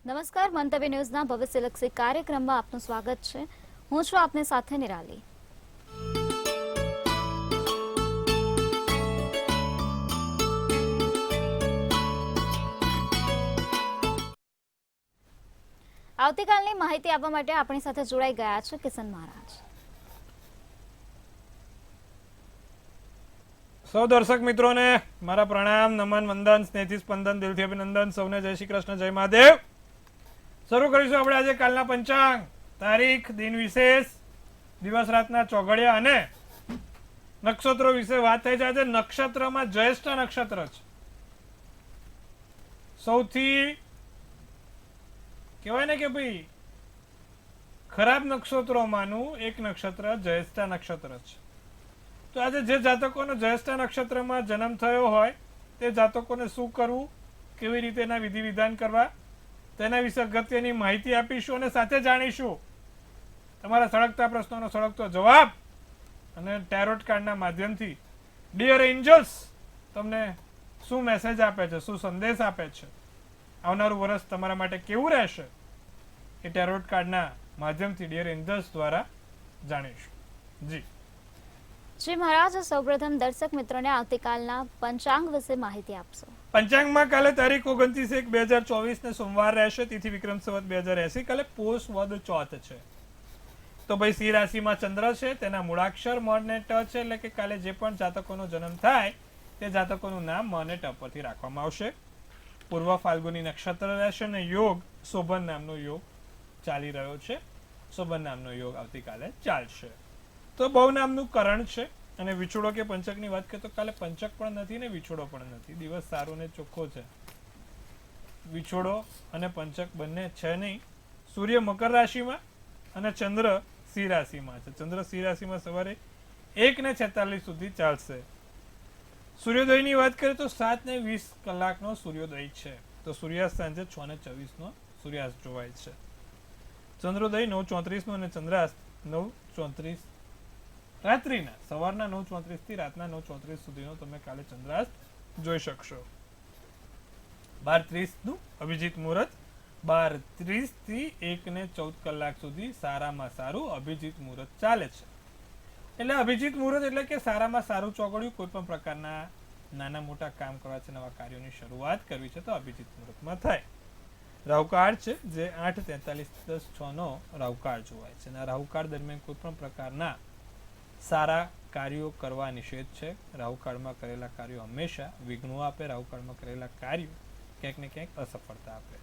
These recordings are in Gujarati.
નમસ્કાર, મંતવ્ય ન્યૂઝના ભવિષ્યલક્ષી કાર્યક્રમમાં આપનું સ્વાગત છે. હું છું આપની સાથે નિરાલી. આવતીકાલની માહિતી આપવા માટે આપણી સાથે જોડાઈ ગયા છે કિશન મહારાજ. સૌ દર્શક મિત્રોને મારા પ્રણામ, નમન, વંદન, સ્નેહથી સ્પંદન, દિલથી અભિનંદન. સૌને જય શ્રી કૃષ્ણ, જય મહાદેવ. શરૂ કરીશું આપણે આજે કાલના પંચાંગ, તારીખ, દિન વિશેષ, દિવસ રાતના ચોઘડિયા અને નક્ષત્રો વિશે વાત થઈ છે. આજે નક્ષત્રમાં જ્યેષ્ઠ નક્ષત્ર છે. સૌથી કહેવાય ને કે ભાઈ ખરાબ નક્ષત્રોમાંનું એક નક્ષત્ર જ્યેષ્ઠ નક્ષત્ર છે. તો આજે જે જાતકોનો જ્યેષ્ઠ નક્ષત્રમાં જન્મ થયો હોય તે જાતકોને શું કરવું, કેવી રીતે એના વિધિ વિધાન કરવા, તેના વિશે અગત્યની માહિતી આપીશું અને સાથે જાણીશું તમારા સળગતા પ્રશ્નોનો સળગતો જવાબ અને ટેરોટ કાર્ડના માધ્યમથી ડિયર એન્જલ્સ તમને શું મેસેજ આપે છે, શું સંદેશ આપે છે, આવનારું વર્ષ તમારા માટે કેવું રહેશે એ ટેરોટ કાર્ડના માધ્યમથી ડિયર એન્જલ્સ દ્વારા જાણીશું. જી જી મહારાજ, સૌપ્રથમ દર્શક મિત્રોને આવતીકાલના પંચાંગ વિશે માહિતી આપશો. પંચાંગમાં કાલે તારીખ 29/1/2024 ને સોમવાર રહેશે. તિથિ વિક્રમ સંવત 2080. કાલે પોષ વદ ચોથ છે. તો ભાઈ સિંહ રાશિમાં ચંદ્ર છે, તેના મૂળાક્ષર મ ને ટ છે, એટલે કે કાલે જે પણ જાતકોનો જન્મ થાય તે જાતકોનું નામ મ ને ટ પરથી રાખવામાં આવશે. પૂર્વ ફાલ્ગુની નક્ષત્ર રહેશે અને યોગ શોભન નામનો યોગ ચાલી રહ્યો છે. શોભન નામનો યોગ આવતીકાલે ચાલશે. તો બહુ નામનું કરણ છે અને વિછોડો કે પંચકની વાત કરીએ તો કાલે પંચક પણ નથી ને વિછોડો પણ નથી. દિવસ સારો ને ચોખ્ખો છે. વિછોડો અને પંચક બંને છે નહીં. સૂર્ય મકર રાશિમાં અને ચંદ્ર સિંહ રાશિમાં છે. ચંદ્ર સિંહ રાશિમાં સવારે 1:46 સુધી ચાલશે. સૂર્યોદયની વાત કરીએ તો 7:20 સૂર્યોદય છે. તો સૂર્યાસ્ત સાંજે 6:24 સૂર્યાસ્ત જોવાય છે. ચંદ્રોદય 9:34 અને ચંદ્રાસ્ત 9:34 રાત્રિના સવારના 9:34 થી રાતના 9:34 સુધીનો તમે કાલે ચંદ્રાસ્ત જોઈ શકશો. 12:30 અભિજીત મુહૂર્ત, 12:30 થી 1:14 સુધી સારામાં સારું અભિજીત મુહૂર્ત ચાલે છે. એટલે અભિજીત મુહૂર્ત એટલે કે સારામાં સારું ચોઘડિયું, કોઈ પણ પ્રકારના નાના મોટા કામ કરવા છે, નવા કાર્યોની શરૂઆત કરવી છે તો અભિજીત મુહૂર્તમાં થાય. રાહુકાળ છે જે 8:43 રાહુકાળ જોવાય છે. અને રાહુકાળ દરમિયાન કોઈ પણ પ્રકારના સારા કાર્યો કરવા નિષેધ છે. રાહુકાળમાં કરેલા કાર્યો હંમેશા વિઘ્નો આપે. રાહુકાળમાં કરેલા કાર્યો ક્યાંક ને ક્યાંક અસફળતા આપે.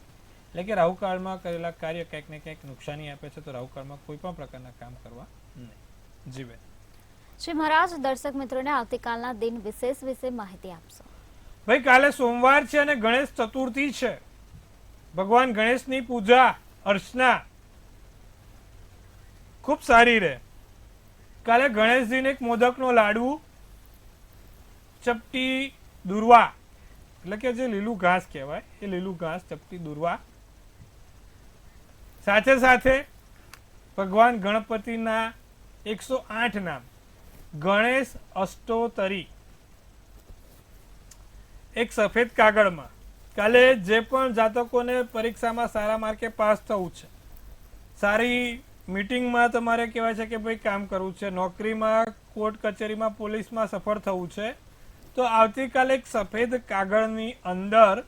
એટલે કે રાહુકાળમાં કરેલા કાર્ય ક્યાંક ને ક્યાંક નુકસાની આપે છે. તો રાહુકાળમાં કોઈ પણ પ્રકારના કામ કરવા નહીં. જીવે જી મહારાજ, દર્શક મિત્રોને આવતીકાલના દિન વિશેષ વિશે માહિતી આપશો. ભાઈ કાલે સોમવાર છે અને ગણેશ ચતુર્થી છે. ભગવાન ગણેશની પૂજા અર્ચના ખૂબ સારી રહે. કાલે ગણેશજીને એક મોદકનો લાડુ, ચપટી દુર્વા એટલે કે જે લીલું ઘાસ કહેવાય એ લીલું ઘાસ, ચપટી દુર્વા, સાથે સાથે ભગવાન ગણપતિના 108 નામ, ગણેશ અષ્ટોતરી એક સફેદ કાગળમાં. કાલે જે પણ જાતકોને પરીક્ષામાં સારા માર્કે પાસ થવું છે, સારી મીટિંગમાં તમારે કહેવાય છે કે ભાઈ કામ કરવું છે, નોકરીમાં, કોર્ટ કચેરીમાં, પોલીસમાં સફળ થવું છે, તો આવતીકાલે એક સફેદ કાગળની અંદર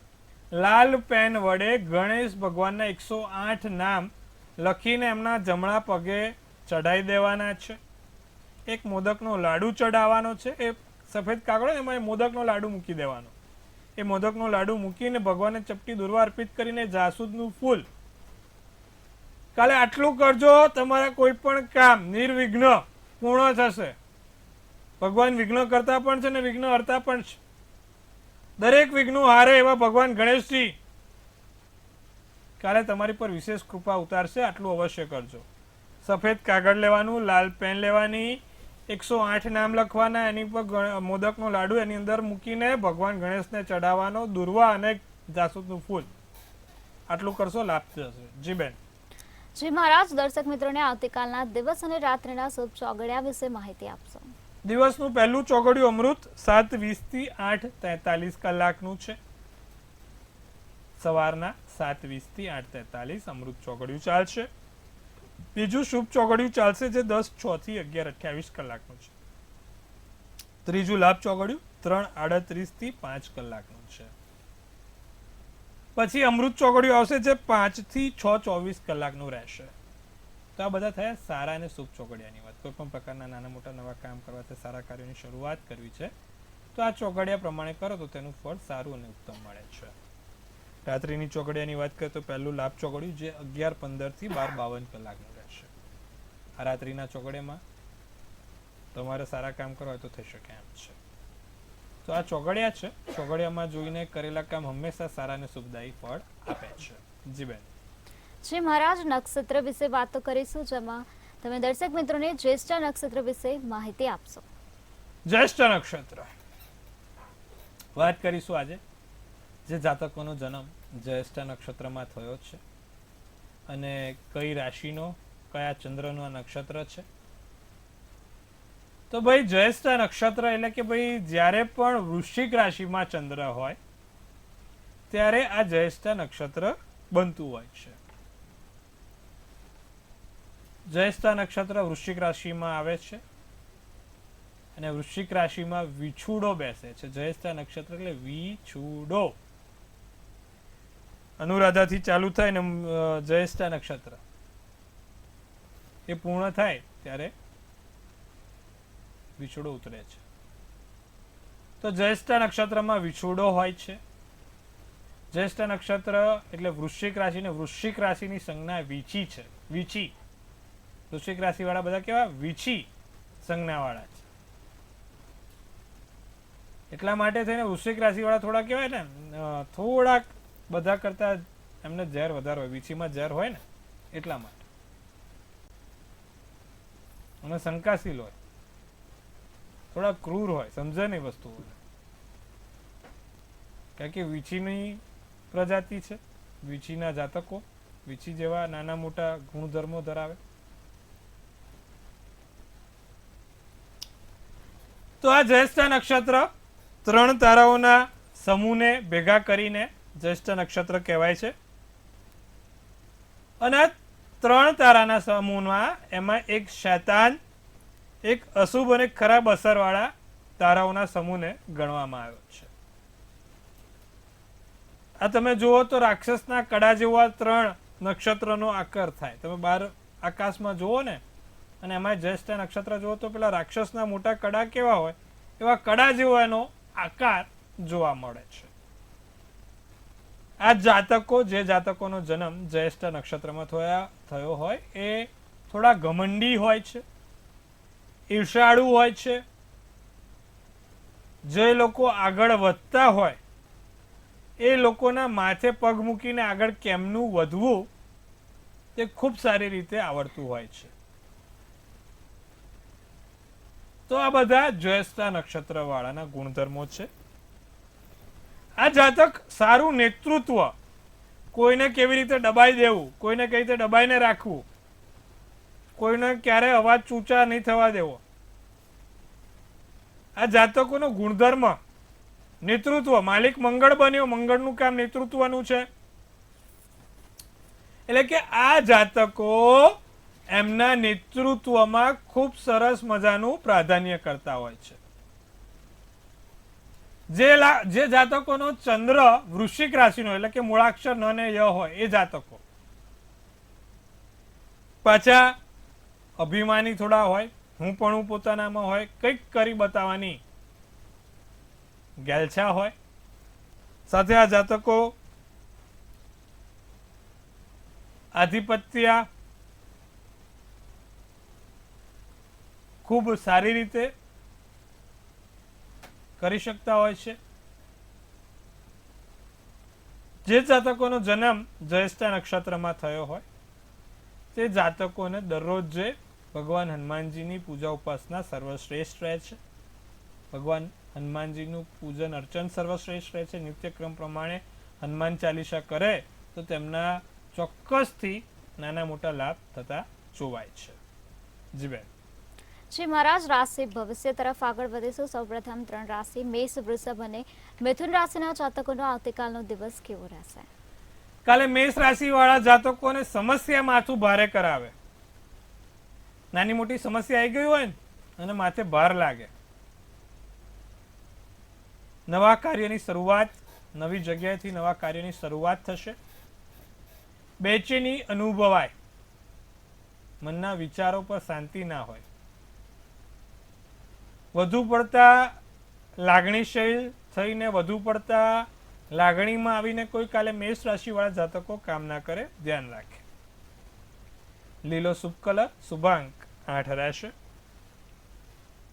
લાલ પેન વડે ગણેશ ભગવાનના 108 નામ લખીને એમના જમણા પગે ચઢાઈ દેવાના છે. એક મોદકનો લાડુ ચડાવવાનો છે. એ સફેદ કાગળ એમાં મોદકનો લાડુ મૂકી દેવાનો. એ મોદકનો લાડુ મૂકીને ભગવાનને ચપટી દુર્વા અર્પિત કરીને જાસૂદનું ફૂલ. કાલે આટલું કરજો, તમારા કોઈ પણ કામ નિર્વિઘ્ન પૂર્ણ થશે. ભગવાન વિઘ્ન કરતા પણ છે ને વિઘ્ન હરતા પણ છે. દરેક વિઘ્નો હારે એવા ભગવાન ગણેશજી કાલે તમારી પર વિશેષ કૃપા ઉતારશે. આટલું અવશ્ય કરજો. સફેદ કાગળ લેવાનું, લાલ પેન લેવાની, 108 નામ લખવાના, એની પર મોદકનો લાડુ એની અંદર મૂકીને ભગવાન ગણેશને ચડાવવાનો, દુર્વા અને જાસૂદનું ફૂલ. આટલું કરશો, લાભ થશે. જી બેન. જી મહારાજ, દર્શક મિત્રોને આવતીકાલના દિવસ અને રાત્રિના શુભ ચોઘડિયા વિશે માહિતી આપશો. દિવસનું પહેલું ચોઘડિયું અમૃત 7:20 થી 8:43 કલાકનું છે. સવારના 7:20 થી 8:43 અમૃત ચોઘડિયું ચાલશે. બીજું શુભ ચોઘડિયું ચાલશે જે 10:06 થી 11:28 કલાકનું છે. ત્રીજું લાભ ચોઘડિયું 3:38 થી 5 કલાકનું છે. પછી અમૃત ચોઘડિયું આવશે જે 5 થી 6:24 કલાકનું રહેશે. તો આ બધા થયા સારા અને શુભ ચોઘડિયાની વાત. કોઈ પણ પ્રકારના નાના મોટા નવા કામ કરવા છે, સારા કાર્યોની શરૂઆત કરવી છે, તો આ ચોઘડિયા પ્રમાણે કરો તો તેનું ફળ સારું અને ઉત્તમ મળે છે. રાત્રિની ચોઘડિયાની વાત કરીએ તો પહેલું લાભ ચોઘડિયું જે 11:15 થી 12:52 કલાકનું રહેશે. આ રાત્રિના ચોઘડિયામાં તમારે સારા કામ કરવા હોય તો થઈ શકે એમ છે. તો આ ચોઘડિયા છે. ચોઘડિયામાં જોઈને કરેલા કામ હંમેશા સારા અને શુભદાયી ફળ આપે છે. જી બેન. જી મહારાજ, નક્ષત્ર વિશે વાતો કરીશું, જેમાં તમે દર્શક મિત્રોને જ્યેષ્ઠ નક્ષત્ર વિશે માહિતી આપશો. જ્યેષ્ઠ નક્ષત્ર વાત કરીશું આજે. જે જાતકોનો જન્મ જ્યેષ્ઠ નક્ષત્રમાં થયો છે અને કઈ રાશિનો, કયા ચંદ્રનો આ નક્ષત્ર છે. તો ભાઈ જ્યેષ્ઠ નક્ષત્ર એટલે કે ભાઈ જ્યારે પણ વૃશ્ચિક રાશિમાં ચંદ્ર હોય ત્યારે આ જ્યેષ્ઠ નક્ષત્ર બનતું હોય છે. જ્યેષ્ઠ નક્ષત્ર વૃશ્ચિક રાશિમાં આવે છે અને વૃશ્ચિક રાશિમાં વિછુડો બેસે છે. જ્યેષ્ઠ નક્ષત્ર એટલે વિછુડો. અનુરાધાથી ચાલુ થાય ને જ્યેષ્ઠ નક્ષત્ર એ પૂર્ણ થાય ત્યારે વિછુડો ઉતરે છે. તો જ્યેષ્ઠ નક્ષત્રમાં વિછુડો હોય છે. જ્યેષ્ઠ નક્ષત્ર એટલે વૃશ્ચિક રાશિ ને વૃશ્ચિક રાશિની સંજ્ઞા વીછી છે. વીછી. વૃશ્ચિક રાશિ વાળા બધા કેવા? વીછી સંજ્ઞા વાળા છે. એટલા માટે થઈને વૃશ્ચિક રાશિ વાળા થોડા કેવાય ને, થોડાક બધા કરતા એમને ઝેર વધારે હોય. વીછીમાં ઝેર હોય ને એટલા માટે. અને શંકાશીલ હોય, થોડા ક્રૂર હોય, સમજે નહીં વસ્તુઓને. કારણ કે વીછીની પ્રજાતિ છે, વીછીના જાતકો વીછી જેવા નાના મોટા ગુણધર્મો ધરાવે. તો આ જ્યેષ્ઠ નક્ષત્ર 3 તારાઓના સમૂહને ભેગા કરીને જ્યેષ્ઠ નક્ષત્ર કહેવાય છે. અને 3 તારાના સમૂહમાં એમાં એક શૈતાન, એક અશુભ અને ખરાબ અસર વાળા તારાઓના સમૂહને ગણવામાં આવ્યો છે. આ તમે જુઓ તો રાક્ષસના કડા જેવા 3 નક્ષત્રનો આકાર થાય. તમે બહાર આકાશમાં જુઓ ને અને એમાં જ્યેષ્ઠ નક્ષત્ર જુઓ તો પેલા રાક્ષસના મોટા કડા કેવા હોય એવા કડા જેવો એનો આકાર જોવા મળે છે. આ જાતકો, જે જાતકોનો જન્મ જ્યેષ્ઠ નક્ષત્રમાં થયો હોય એ થોડા ઘમંડી હોય છે, ઈર્ષાળુ હોય છે. જે લોકો આગળ વધતા હોય એ લોકોના માથે પગ મૂકીને આગળ કેમનું વધવું તે ખૂબ સારી રીતે આવડતું હોય છે. તો આ બધા જ્યેષ્ઠ નક્ષત્ર વાળાના ગુણધર્મો છે. આ જાતક સારું નેતૃત્વ, કોઈને કેવી રીતે દબાઈ દેવું, કોઈને કઈ રીતે દબાઈને રાખવું, કોઈને ક્યારે અવાજ ઊંચા નહીં થવા દેવો, આ જાતકોનો ગુણધર્મ નેતૃત્વ. માલિક મંગળ બન્યો, મંગળનું કામ નેતૃત્વનું છે. એટલે કે આ જાતકો એમના નેતૃત્વમાં ખૂબ સરસ મજાનું પ્રાધાન્ય કરતા હોય છે. જે જાતકોનો ચંદ્ર વૃશ્ચિક રાશિનો એટલે કે મૂળાક્ષર ન ને ય હોય એ જાતકો પાછા અભિમાની થોડા હોય, હું પણ પોતાનામાં હોય, કંઈક કરી બતાવવાની ગેલછા હોય. સાથે આ જાતકો આધિપત્ય ખૂબ સારી રીતે કરી શકતા હોય છે. જે જાતકોનો જન્મ જ્યેષ્ઠ નક્ષત્રમાં થયો હોય તે જાતકોને દરરોજ ભગવાન હનુમાનજીની પૂજા ઉપાસના સર્વશ્રેષ્ઠ રહે છે. ભગવાન હનુમાનજીનું પૂજન અર્ચન સર્વશ્રેષ્ઠ રહે છે. નિત્યક્રમ પ્રમાણે હનુમાન ચાલીસા કરે તો તેમના ચોક્કસથી નાના મોટા લાભ થતા જોવાય છે. જી બેન. જી મહારાજ, રાશિ ભવિષ્ય તરફ આગળ વધીશું. સૌપ્રથમ 3 રાશિ મેષ, વૃષભ અને મિથુન રાશિના જાતકોનો આવતીકાલનો દિવસ કેવો રહેશે? કાલે મેષ રાશિ વાળા જાતકોને સમસ્યા માથું ભારે કરાવે. નાની મોટી સમસ્યા આવી ગઈ હોય ને અને માથે ભાર લાગે. નવા કાર્યની શરૂઆત, નવી જગ્યાએથી નવા કાર્યની શરૂઆત થશે. બેચેની અનુભવાય. મનના વિચારો પર શાંતિ ના હોય. વધુ પડતા લાગણીશીલ થઈને વધુ પડતા લાગણીમાં આવીને કોઈ કાલે મેષ રાશિ વાળા જાતકો કામ ના કરે, ધ્યાન રાખે. લીલો શુભ કલર, શુભાંક 8 રહેશે.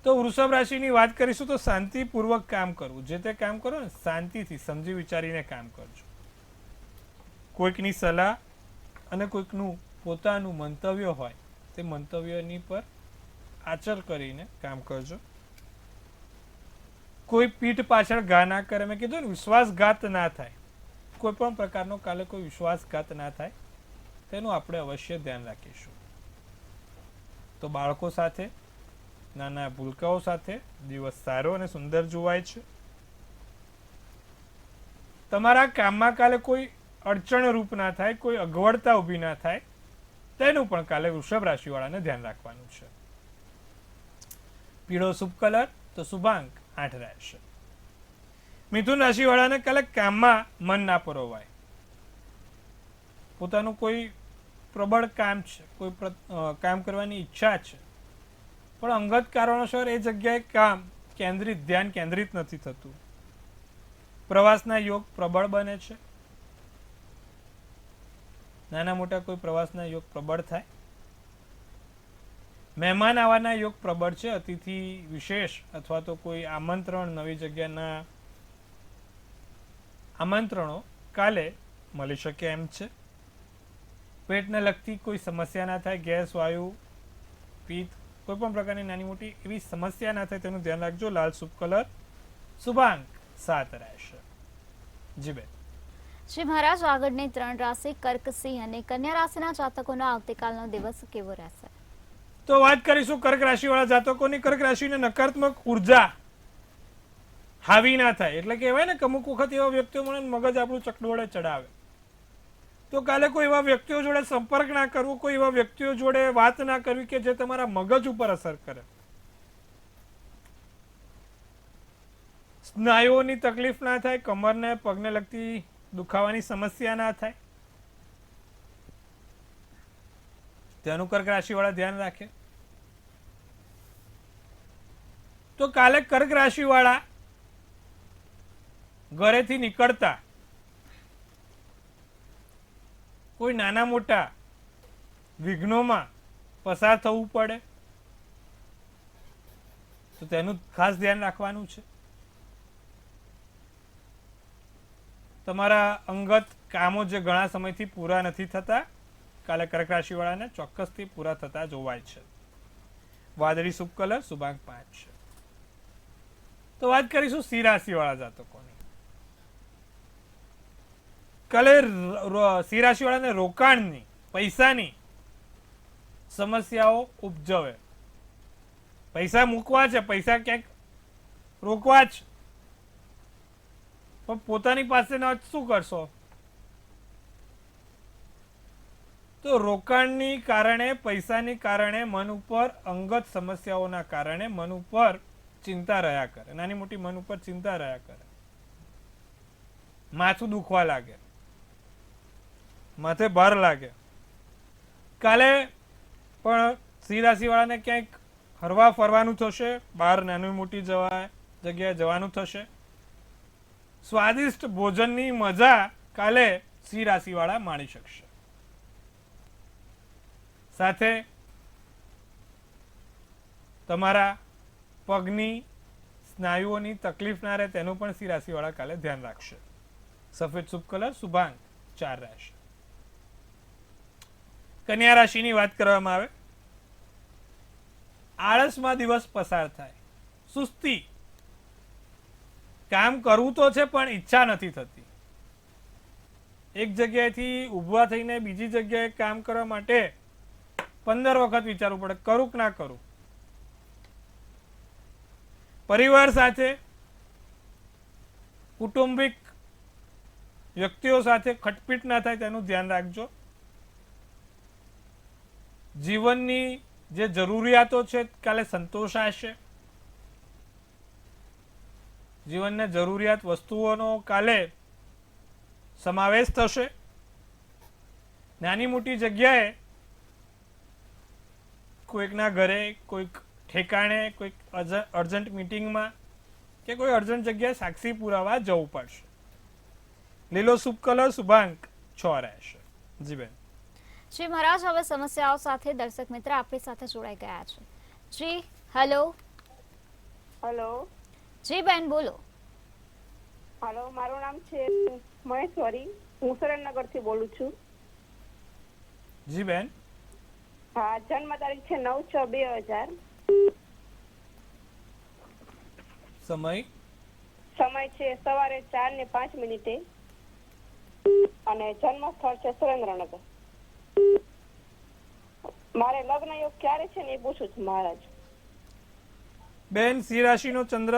તો વૃષભ રાશિની વાત કરીશું તો શાંતિપૂર્વક કામ કરવું. જે તે કામ કરો ને શાંતિથી સમજી વિચારીને કામ કરજો. કોઈકની સલાહ અને કોઈકનું પોતાનું મંતવ્ય હોય તે મંતવ્યની પર આચર કરીને કામ કરજો. કોઈ પીઠ પાછળ ઘા ના કરે. મેં કીધું ને વિશ્વાસઘાત ના થાય. કોઈ પણ પ્રકારનો કાલે કોઈ વિશ્વાસઘાત ના થાય તેનું આપણે અવશ્ય ધ્યાન રાખીશું. તો બાળકો સાથે, નાના ભૂલકાઓ સાથે દિવસ સારો અને સુંદર જોવાય છે. તમારા કામમાં કાલે કોઈ અડચણ રૂપ ના થાય, કોઈ અગવડતા ઊભી ના થાય તેનું પણ કાલે વૃષભ રાશિ વાળાને ધ્યાન રાખવાનું છે. પીળો શુભ કલર તો શુભાંક 8 રહેશે. મિથુન રાશિ વાળાને કાલે કામમાં મન ના પરોવાય. પોતાનું કોઈ પ્રબળ કામ છે, કોઈ કામ કરવાની ઈચ્છા છે, પણ અંગત કારણોસર એ જગ્યાએ કામ કેન્દ્રિત, ધ્યાન કેન્દ્રિત નથી થતું. પ્રવાસના યોગ પ્રબળ બને છે. નાના મોટા કોઈ પ્રવાસના યોગ પ્રબળ થાય. મહેમાન આવવાના યોગ પ્રબળ છે. અતિથિ વિશેષ અથવા તો કોઈ આમંત્રણ, નવી જગ્યાના આમંત્રણો કાલે મળી શકે એમ છે. પેટને લગતી કોઈ સમસ્યા ના થાય. ગેસ, વાયુ, પિત્ત, કોઈ પણ પ્રકારની નાની મોટી એવી સમસ્યા ના થાય તેનું ધ્યાન રાખજો. લાલ શુભ કલર, શુભાંક 7 રહેશે. જી બેન. શ્રી મહારાજ, આગળની 3 રાશિ કર્ક, સિંહ અને કન્યા રાશિના જાતકોનો આવતીકાલનો દિવસ કેવો રહેશે? તો વાત કરીશું કર્ક રાશિ વાળા જાતકોની. કર્ક રાશિને નકારાત્મક ઉર્જા હાવી ના થાય. એટલે કહેવાય ને કે અમુક વખત એવા વ્યક્તિઓ મળે મગજ આપણું ચકડોળે ચડાવે. તો કાલે કોઈ એવા વ્યક્તિઓ જોડે સંપર્ક ના કરવો, કોઈ એવા વ્યક્તિઓ જોડે વાત ના કરવી કે જે તમારા મગજ ઉપર અસર કરે. સ્નાયુઓની તકલીફ ના થાય. કમરને પગને લગતી દુખાવાની સમસ્યા ના થાય. તેનું કર્ક રાશિ વાળા ધ્યાન રાખે. તો કાલે કર્ક રાશિ વાળા ઘરેથી નીકળતા કોઈ નાના મોટા વિઘ્નોમાં પસાર થવું પડે તો તેનું ખાસ ધ્યાન રાખવાનું છે. તમારા અંગત કામો જે ઘણા સમયથી પૂરા નથી થતા, કાલે કર્ક રાશિ વાળાને ચોક્કસથી પૂરા થતા જોવાય છે. વાદળી શુભ કલર, શુભાંક 5 છે. તો વાત કરીશું સિંહ રાશિ વાળા જાતકોની. કાલે સિંહ રાશિ વાળાને રોકાણની, પૈસાની સમસ્યાઓ ઉપજવે. પૈસા મૂકવા છે, પૈસા ક્યાંક રોકવા છે, પણ પોતાની પાસે ન શું કરશો? તો રોકાણની કારણે, પૈસાની કારણે મન ઉપર અંગત સમસ્યાઓના કારણે મન ઉપર ચિંતા રહ્યા કરે. નાની મોટી મન ઉપર ચિંતા રહ્યા કરે. માથું દુખવા લાગે, માથે ભાર લાગે. કાલે પણ સિંહ રાશિ વાળાને ક્યાંક હરવા ફરવાનું થશે. બહાર નાની મોટી જગ્યાએ જવાનું થશે. સ્વાદિષ્ટ ભોજનની મજા કાલે સિંહ રાશિ વાળા માણી શકશે. સાથે તમારા પગની સ્નાયુઓની તકલીફ ના રહે તેનું પણ સિંહ રાશિ વાળા કાલે ધ્યાન રાખશે. સફેદ શુભ કલર, શુભાંક 4 રહેશે. કન્યા રાશિની વાત કરવામાં આવે. આળસમાં દિવસ પસાર થાય. સુસ્તી. કામ કરવું તો છે પણ ઈચ્છા નથી થતી. એક જગ્યાએથી ઊભા થઈને બીજી જગ્યાએ કામ કરવા માટે 15 વખત વિચારવું પડે, કરું કે ના કરું. પરિવાર સાથે કૌટુંબિક વ્યક્તિઓ સાથે ખટપીટ ના થાય તેનું ધ્યાન રાખજો. જીવનની જે જરૂરિયાતો છે કાલે સંતોષાશે. જીવનને જરૂરિયાત વસ્તુઓનો કાલે સમાવેશ થશે. નાની મોટી જગ્યાએ કોઈકના ઘરે, કોઈક ઠેકાણે, કોઈક અર્જન્ટ મીટિંગમાં કે કોઈ અર્જન્ટ જગ્યાએ સાક્ષી પુરાવા જવું પડશે. લીલો શુભ કલર શુભાંક 6 રહેશે. જી બેન. જી મહારાજ, હવે સમસ્યાઓ સાથે દર્શક મિત્ર આપણી સાથે જોડાઈ ગયા છે. જી હેલો. હેલો. જી બેન બોલો. હેલો, મારું નામ છે મહેશ્વરી. હું સુરેન્દ્રનગરથી બોલું છું. જી બેન. હા, જન્મ તારીખ છે 9/6/2000. સમય સમય છે સવારે 4:05 અને જન્મ સ્થળ છે સુરેન્દ્રનગર. મારે લગ્ન યોગ ક્યારે છે ને એ પૂછું છું મહારાજ. બેન, સિંહ રાશિનો ચંદ્ર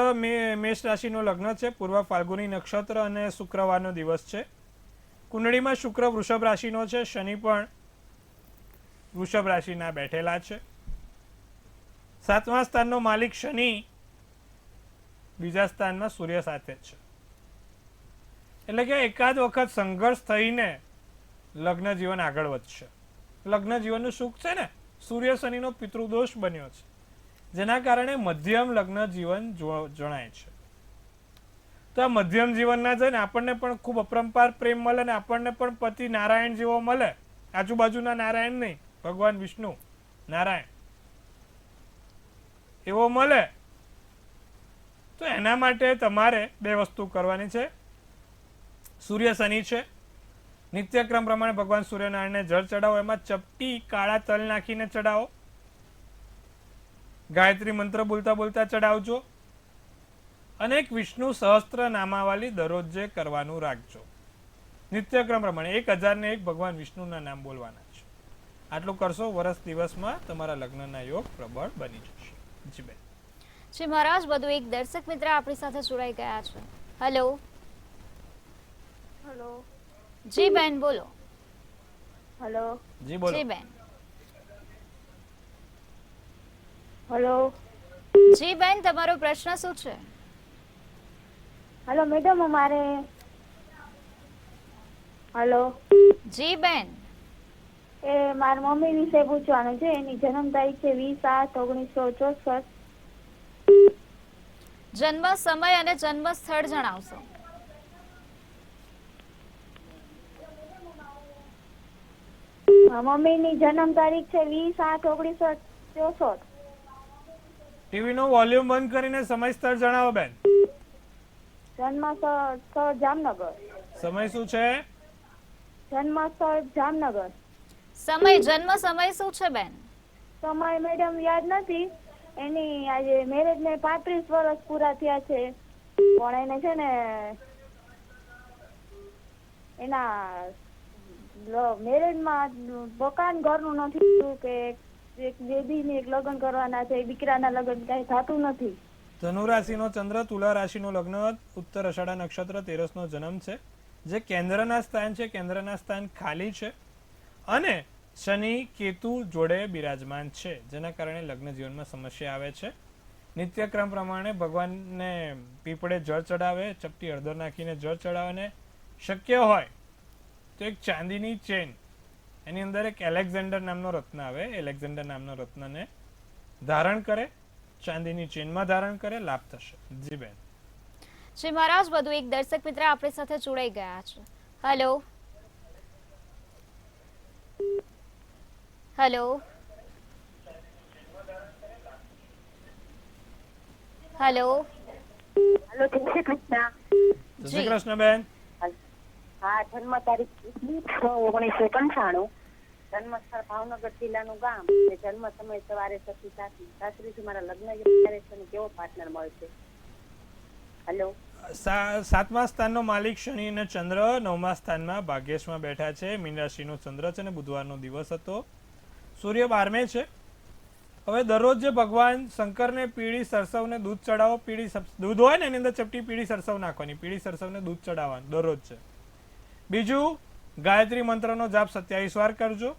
મેષ રાશિનો લગ્ન છે. પૂર્વ ફાલ્ગુની નક્ષત્ર અને શુક્રવારનો દિવસ છે. કુંડળીમાં શુક્ર વૃષભ રાશિનો છે. શનિ પણ વૃષભ રાશિના બેઠેલા છે. 7મા સ્થાનનો માલિક શનિ બીજા સ્થાનમાં સૂર્ય સાથે છે. એટલે કે એકાદ વખત સંઘર્ષ થઈને લગ્ન જીવન આગળ વધશે. લગ્ન જીવનનું સુખ છે ને, સૂર્ય શનિનો પિતૃદોષ બન્યો છે, જેના કારણે મધ્યમ લગ્ન જીવન જણાય છે. તો આ મધ્યમ જીવનના છે ને આપણને પણ ખૂબ અપરંપાર પ્રેમ મળે ને આપણને પણ પતિ નારાયણ જેવો મળે. આજુબાજુના નારાયણ નહીં, ભગવાન વિષ્ણુ નારાયણ એવો મળે. તો એના માટે તમારે 2 વસ્તુ કરવાની છે. સૂર્ય શનિ છે, નિત્યક્રમ પ્રમાણે ભગવાન સૂર્યનારાયણને જળ ચડાવો. એમાં ચપટી કાળા તલ નાખીને ચડાવો. ગાયત્રી મંત્ર બોલતા બોલતા ચડાવજો. અને એક વિષ્ણુ સહસ્ત્ર નામાવાળી દરરોજ કરવાનું રાખજો. નિત્યક્રમ પ્રમાણે 1001 ભગવાન વિષ્ણુના નામ બોલવાના છે. આટલું કરશો, વર્ષ દિવસમાં તમારા લગ્નના યોગ પ્રબળ બની જશે. જી બેન. જી મહારાજ, બધું એક દર્શક મિત્ર આપણી સાથે જોડાઈ ગયા છે. હેલો. હેલો. જી બેન બોલો. હેલો. જી બોલો. જી બેન. હેલો. જી બેન, તમારો પ્રશ્ન શું છે? હેલો મેડમ, અમારે હેલો. જી બેન. એ મારા મમ્મી વિશે પૂછવાનું છે. એની જન્મ તારીખ છે 20/8/1964. જન્મ સમય અને જન્મ સ્થળ જણાવશો. મમ્મીની જન્મ તારીખ છે 20/8/1964. ટીવી નો વોલ્યુમ બંધ કરીને સમય સ્થળ જણાવો બેન. જન્મ સ્થળ જામનગર. સમય શું છે? જન્મ સ્થળ જામનગર. જન્મ સમય શું છે બેન? સમય મેડમ યાદ નથી. એની આજે મેરેજ ને 35 વર્ષ પૂરા થયા છે, પણ એને છે ને એના મેરેજમાં મકાન ઘરનું નથી થયું કે એક બેબીને એક લગ્ન કરવાના છે, દીકરાના લગ્ન કઈ થતું નથી. ધનુ રાશિનો ચંદ્ર, તુલા રાશિનો લગ્ન, ઉત્તર અષાઢા નક્ષત્ર, 13નો જન્મ છે. જે કેન્દ્રના સ્થાન છે, કેન્દ્રના સ્થાન ખાલી છે અને શનિ કેતુ જોડે બિરાજમાન છે, જેના કારણે લગ્ન જીવનમાં સમસ્યા આવે છે. નિત્યક્રમ પ્રમાણે ભગવાનને પીપળે જળ ચડાવે, ચપટી હળદર નાખીને જળ ચડાવે અને શક્ય હોય તો એક ચાંદીની ચેન, એની અંદર એક એલેક્ઝાન્ડર નામનો રત્ન આવે, એલેક્ઝાન્ડર નામનો રત્નને ધારણ કરે, ચાંદીની ચેનમાં ધારણ કરે, લાભ થશે. જી બેન. જી મહારાજ, બધું એક દર્શક મિત્ર આપણી સાથે જોડાઈ ગયા છે. હેલો. હેલો. હેલો. હેલો, જય શ્રી કૃષ્ણ. જય શ્રી કૃષ્ણ બેન. હા, જન્મ તારીખ 1995, જન્મ સ્થળ ભાવનગર જિલ્લાનું ગામ, જન્મ સમય સવારે 6:07. સાસરીથી મારા લગ્ન ક્યારે છે અને કેવો પાર્ટનર મળશે? હેલો. 7મા સ્થાનનો માલિક શનિ અને ચંદ્ર 9મા સ્થાનમાં ભાગ્યેશમાં બેઠા છે. મીન રાશિનો ચંદ્ર છે અને બુધવારનો દિવસ હતો. સૂર્ય 12મે છે. હવે દરરોજ જે ભગવાન શંકરને પીળી સરસવને દૂધ ચડાવો, પીળી દૂધ હોય ને એની અંદર ચપટી પીળી સરસવ નાખવાની, પીળી સરસવને દૂધ ચડાવવાનું દરરોજ છે. બીજું, ગાયત્રી મંત્રનો જાપ 27 વાર કરજો.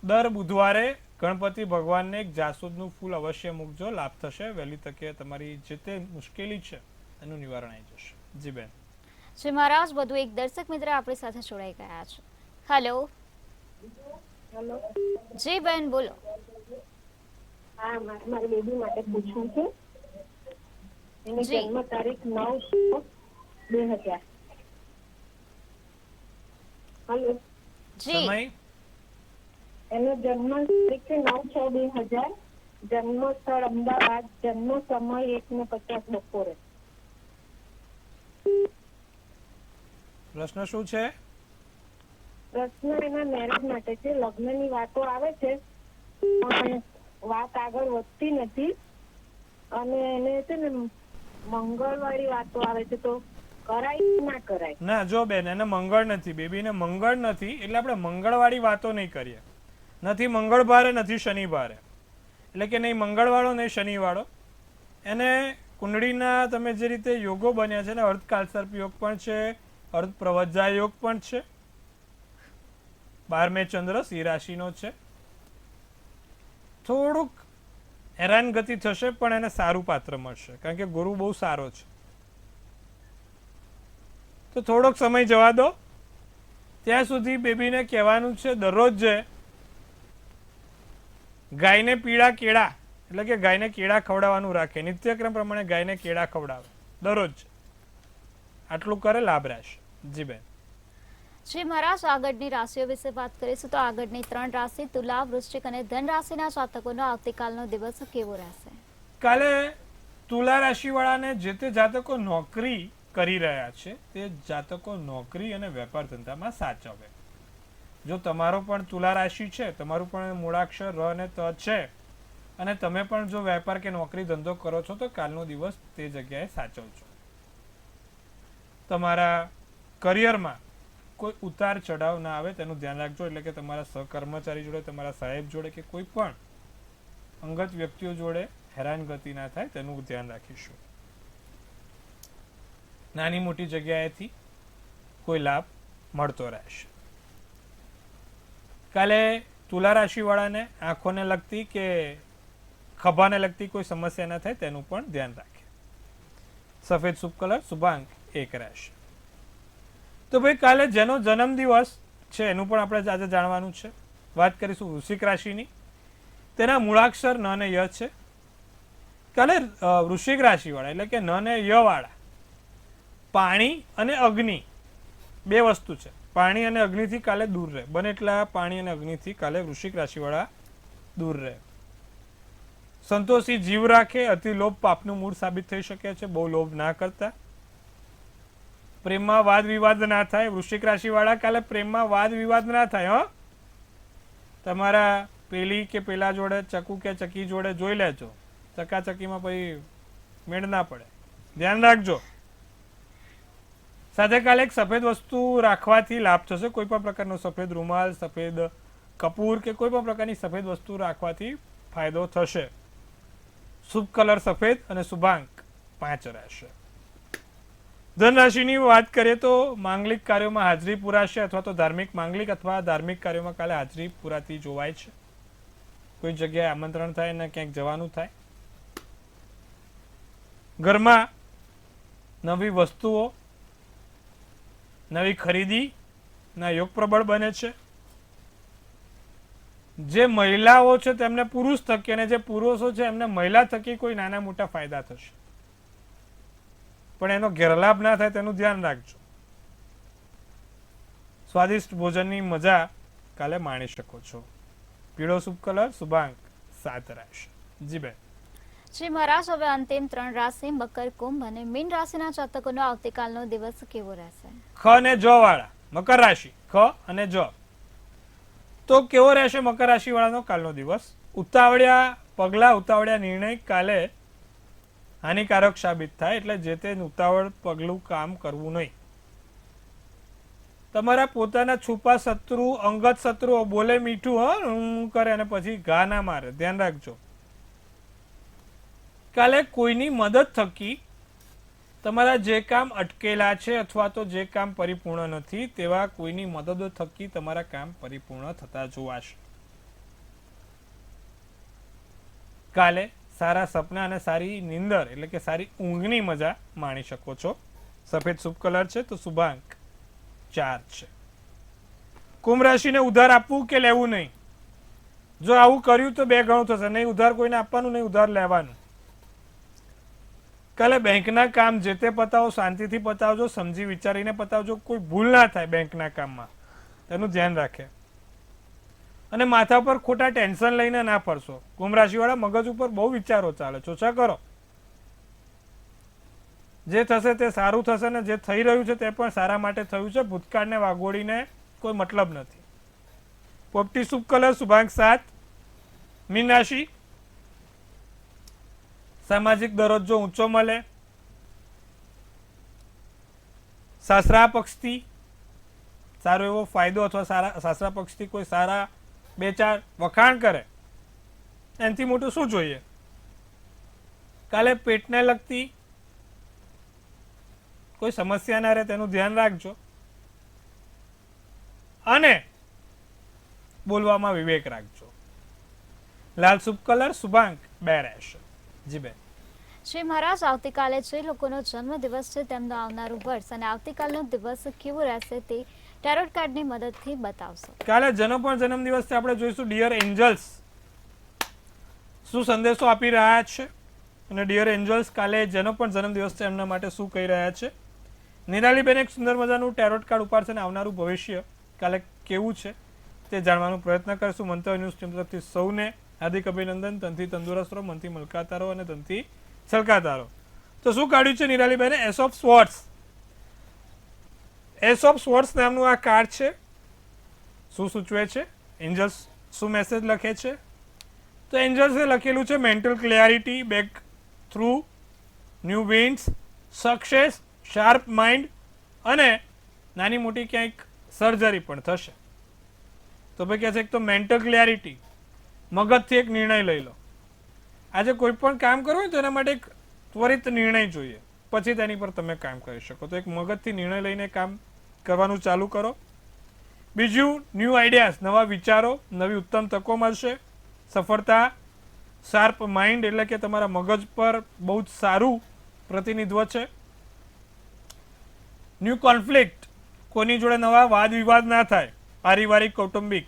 દર બુધવારે ગણપતિ ભગવાનને એક જાસૂદનું ફૂલ અવશ્ય મૂકજો. લાભ થશે. વહેલી તકે તમારી જે તે મુશ્કેલી છે એનું નિવારણ આવી જશે. જી બેન. જી મહારાજ, વધુ એક દર્શક મિત્ર આપણી સાથે જોડાઈ ગયા છે. હેલો. હેલો. જી બેન, બોલો. હા, મારી બેબી માટે પૂછવું છે. એની જી. જન્મ તારીખ 9/6/2000. હેલો. જી. સમય એનો જન્મ તારીખ છે 9/6/2000. જન્મ સ્થળ અમદાવાદ. જન્મ સમય 1:50 બપોરે. પ્રશ્ન શું છે? પ્રશ્ન એના મેરેજ માટે છે. લગ્નની વાતો આવે છે પણ વાત આગળ વધતી નથી. અને એને છે ને મંગળવાળી વાતો આવે છે, તો કરાય કે ના કરાય? ના, જો બેન, એને મંગળ નથી, બેબીને મંગળ નથી, એટલે આપણે મંગળવાળી વાતો નહીં કરીએ. નથી મંગળવારે, નથી શનિવારે, એટલે કે નહીં મંગળવાળો નહીં શનિવાળો. એને કુંડળીના તમે જે રીતે યોગો બન્યા છે ને, અર્ધ કાલસર્પ યોગ પણ છે, અર્ધ પ્રવજ્જા યોગ પણ છે, 12મે ચંદ્ર સિંહ રાશિનો છે. થોડુંક હેરાનગતિ થશે પણ એને સારું પાત્ર મળશે, કારણ કે ગુરુ બહુ સારો છે. તો થોડોક સમય જવા દો. ત્યાં સુધી બેબીને કહેવાનું છે દરરોજ ગાયને પીળા કેળા, એટલે કે ગાયને કેળા ખવડાવવાનું રાખે. નિત્યક્રમ પ્રમાણે ગાયને કેળા ખવડાવે દરરોજ. આટલું કરે, લાભ રહેશે. જી બેન. જી મહારાજ, આગળની રાશિઓ વિશે વાત કરીશું તો આગળની 3 રાશિ તુલા, વૃશ્ચિક અને ધન રાશિના જાતકોનો આવતીકાલનો દિવસ કેવો રહેશે? કાલે તુલા રાશિવાળાને જે તે જાતકો નોકરી કરી રહ્યા છે તે જાતકો નોકરી અને વેપાર ધંધામાં સાચવે. જો તમારો પણ તુલા રાશિ છે, તમારું પણ મૂળાક્ષર ર અને ત છે, અને તમે પણ જો વેપાર કે નોકરી ધંધો કરો છો તો કાલનો દિવસ તે જગ્યાએ સાચવજો. તમારા કરિયરમાં કોઈ ઉતાર ચઢાવ ના આવે તેનું ધ્યાન રાખજો. એટલે કે તમારા સહકર્મચારી જોડે, તમારા સાહેબ જોડે કે કોઈ પણ અંગત વ્યક્તિઓ જોડે હેરાનગતિ ના થાય તેનું ધ્યાન રાખીશું. નાની મોટી જગ્યાએથી કોઈ લાભ મળતો રહેશે. કાલે તુલા રાશિવાળાને આંખોને લગતી કે ખભાને લગતી કોઈ સમસ્યા ના થાય તેનું પણ ધ્યાન રાખે. સફેદ શુભ કલર, શુભાંક 1 રહેશે. તો ભાઈ, કાલે જેનો જન્મદિવસ છે એનું પણ આપણે આજે જાણવાનું છે. વાત કરીશું વૃશ્ચિક રાશિની. તેના મૂળાક્ષર ન ને ય છે. કાલે વૃશ્ચિક રાશિવાળા, એટલે કે ન ને ય વાળા, પાણી અને અગ્નિ બે વસ્તુ છે. પાણી અને અગ્નિથી કાલે દૂર રહે. બને એટલા પાણી અને અગ્નિથી કાલે વૃશ્ચિક રાશિવાળા દૂર રહે. સંતોષી જીવ રાખે. અતિ લોભ પાપનું મૂળ સાબિત થઈ શકે છે. બહુ લોભ ના કરતા. પ્રેમમાં વાદ વિવાદ ના થાય. વૃશ્ચિક રાશિવાળા કાલે પ્રેમમાં વાદ વિવાદ ના થાય. તમારા પેલી કે પેલા જોડે, ચકુ કે ચકી જોડે જોઈ લેજો. ચકાચકીમાં પછી મેળ ના પડે, ધ્યાન રાખજો. સાથે કાલે એક સફેદ વસ્તુ રાખવાથી લાભ થશે. કોઈ પણ પ્રકારનો સફેદ રૂમાલ, સફેદ કપૂર કે કોઈ પણ પ્રકારની સફેદ વસ્તુ રાખવાથી ફાયદો થશે. શુભ કલર સફેદ અને શુભાંક 5 રહેશે. ધન રાશિની વાત કરીએ તો માંગલિક કાર્યોમાં હાજરી પુરાશે, અથવા તો ધાર્મિક માંગલિક અથવા ધાર્મિક કાર્યોમાં કાલે હાજરી પુરાતી જોવાય છે. કોઈ જગ્યાએ આમંત્રણ થાય ને ક્યાંક જવાનું થાય. ઘરમાં નવી વસ્તુઓ, નવી ખરીદી ના યોગ પ્રબળ બને છે. જે મહિલાઓ છે તેમને પુરુષ થકી, અને જે પુરુષો છે એમને મહિલા થકી કોઈ નાના મોટા ફાયદા થશે. પણ એનો ગેરલાભ ના થાય તેનું ધ્યાન રાખજો. સ્વાદિષ્ટ ભોજનની મજા કાલે માણી શકો છો. પીળો શુભ કલર, શુભાંક 7 રહેશે. જી બેન. જી મહારાજ, હવે અંતિમ 3 રાશિ મકર, કુંભ અને મીન રાશિના જાતકોનો આવતીકાલનો દિવસ કેવો રહેશે? ખ અને જ વાળા મકર રાશિ, ખ અને જ, તો કેવો રહેશે મકર રાશિ વાળાનો કાલનો દિવસ? ઉતાવળિયા પગલા, ઉતાવળિયા નિર્ણય કાલે હાનિકારક સાબિત થાય. એટલે જે તે ઉતાવળ પગલું કામ કરવું નહીં. તમારા પોતાના છુપા શત્રુ, અંગત શત્રુઓ બોલે મીઠું કરે અને પછી ઘા ના મારે, ધ્યાન રાખજો. કાલે કોઈની મદદ થકી તમારા જે કામ અટકેલા છે અથવા તો જે કામ પરિપૂર્ણ નથી તેવા કોઈની મદદ થકી તમારા કામ પરિપૂર્ણ થતા જોવાશે. કાલે સારા સપના અને સારી નીંદર એટલે કે સારી ઊંઘની મજા માણી શકો છો. સફેદ શુભ કલર છે તો શુભાંક 4 છે. કુંભ રાશિને ઉધાર આપવું કે લેવું નહીં. જો આવું કર્યું તો 2 ગણું થશે. નહીં ઉધાર કોઈને આપવાનું, નહીં ઉધાર લેવાનું. કાલે બેંકના કામ જે તે પતાવો, શાંતિથી પતાવજો, સમજી વિચારીને પતાવજો. કોઈ ભૂલ ના થાય બેંકના કામમાં, તેનું ધ્યાન રાખે. અને માથા પર ખોટા ટેન્શન લઈને ના ફરશો. કુંભ રાશિવાળા મગજ ઉપર બહુ વિચારો ચાલે, ઓછા કરો. જે થશે તે સારું થશે ને જે થઈ રહ્યું છે તે પણ સારા માટે થયું છે. ભૂતકાળને વાગોડીને કોઈ મતલબ નથી. પોપટી શુભ કલર શુભાંક 7. મીન રાશિ, સામાજિક દરજ્જો ઊંચો મળે. સાસરા પક્ષથી સારો એવો ફાયદો અથવા સાસરા પક્ષથી કોઈ સારા 2-4 વખાણ કરે, એનાથી મોટું શું જોઈએ. કાલે પેટને લગતી કોઈ સમસ્યા ના રહે તેનું ધ્યાન રાખજો. અને બોલવામાં વિવેક રાખજો. લાલ શુભ કલર શુભાંક 2 રહેશે. જી બેન. શ્રી મહારાજ, આવતીકાલે જે લોકોનો જન્મદિવસ છે તેમનો આવનારું વર્ષ અને આવતીકાલનો દિવસ કેવો રહેશે તે ટેરોટ કાર્ડની મદદથી બતાવશો. કાલે જેનો પણ જન્મદિવસ છે આપણે જોઈશું ડિયર એન્જલ્સ શું સંદેશો આપી રહ્યા છે અને ડિયર એન્જલ્સ કાલે જેનો પણ જન્મદિવસ છે એમના માટે શું કહી રહ્યા છે. નિરાલીબેન એક સુંદર મજાનું ટેરોટ કાર્ડ ઉપાડશે અને આવનારું ભવિષ્ય કાલે કેવું છે તે જાણવાનો પ્રયત્ન કરીશું. મંતવ્ય ન્યૂઝ ટીમ તરફથી સૌને હાર્દિક અભિનંદન. તનથી તંદુરસ્ત રહો, મનથી મલકાતા રહો અને તનથી છલકાતા રહો. તો શું કાઢ્યું છે નિરાલીબેને? Ace of swords. Ace of swords નામનું આ કાર્ડ છે. શું સૂચવે છે? એન્જલ્સ શું મેસેજ લખે છે? તો એન્જલ્સે લખેલું છે mental clarity, back through, new winds, success, sharp mind અને નાની મોટી ક્યાંક સર્જરી પણ થશે. તો ભાઈ કહે છે એક તો મેન્ટલ ક્લેરિટી, મગજથી એક નિર્ણય લઈ લો. આજે કોઈ પણ કામ કરવું હોય તો એના માટે એક ત્વરિત નિર્ણય જોઈએ, પછી તેની પર તમે કામ કરી શકો. તો એક મગજથી નિર્ણય લઈને કામ કરવાનું ચાલુ કરો. બીજું, ન્યૂ આઈડિયાઝ, નવા વિચારો, નવી ઉત્તમ તકો મળશે. સફળતા, શાર્પ માઇન્ડ એટલે કે તમારા મગજ પર બહુ જ સારું પ્રતિનિધિત્વ છે. ન્યૂ કોન્ફ્લિક્ટ, કોની જોડે નવા વાદ વિવાદ ના થાય, પારિવારિક, કૌટુંબિક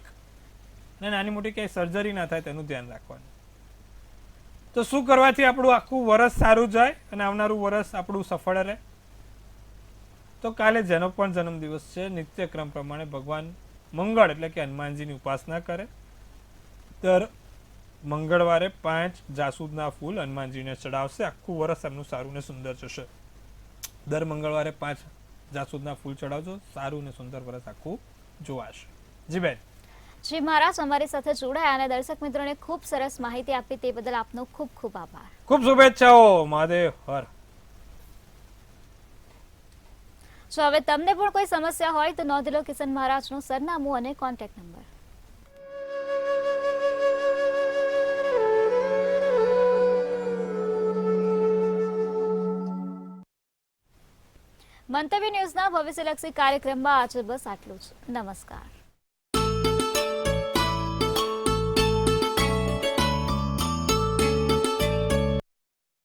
અને નાની મોટી ક્યાંય સર્જરી ના થાય તેનું ધ્યાન રાખવાનું. તો શું કરવાથી આપણું આખું વરસ સારું જાય અને આવનારું વરસ આપણું સફળ રહે? તો કાલે જેનો પણ જન્મદિવસ છે નિત્યક્રમ પ્રમાણે ભગવાન મંગળ એટલે કે હનુમાનજીની ઉપાસના કરે. દર મંગળવારે 5 જાસૂદના ફૂલ હનુમાનજીને ચડાવશે. આખું વરસ એમનું સારું ને સુંદર જશે. દર મંગળવારે 5 જાસૂદના ફૂલ ચડાવજો, સારું ને સુંદર વરસ આખું જોવાશે. જી બેન. જી મહારાજ, અમારી સાથે જોડાયા અને દર્શક મિત્રોને ખૂબ સરસ માહિતી આપી તે બદલ આપનો ખૂબ ખૂબ આભાર. ખૂબ શુભેચ્છાઓ. મહાદેવ હર. જો હવે તમને પણ કોઈ સમસ્યા હોય તો નોંધી લો કિશન મહારાજનું સરનામું અને કોન્ટેક્ટ નંબર. મંતવ્ય ન્યૂઝના ભવિષ્યલક્ષી કાર્યક્રમમાં આજે બસ આટલું જ. નમસ્કાર.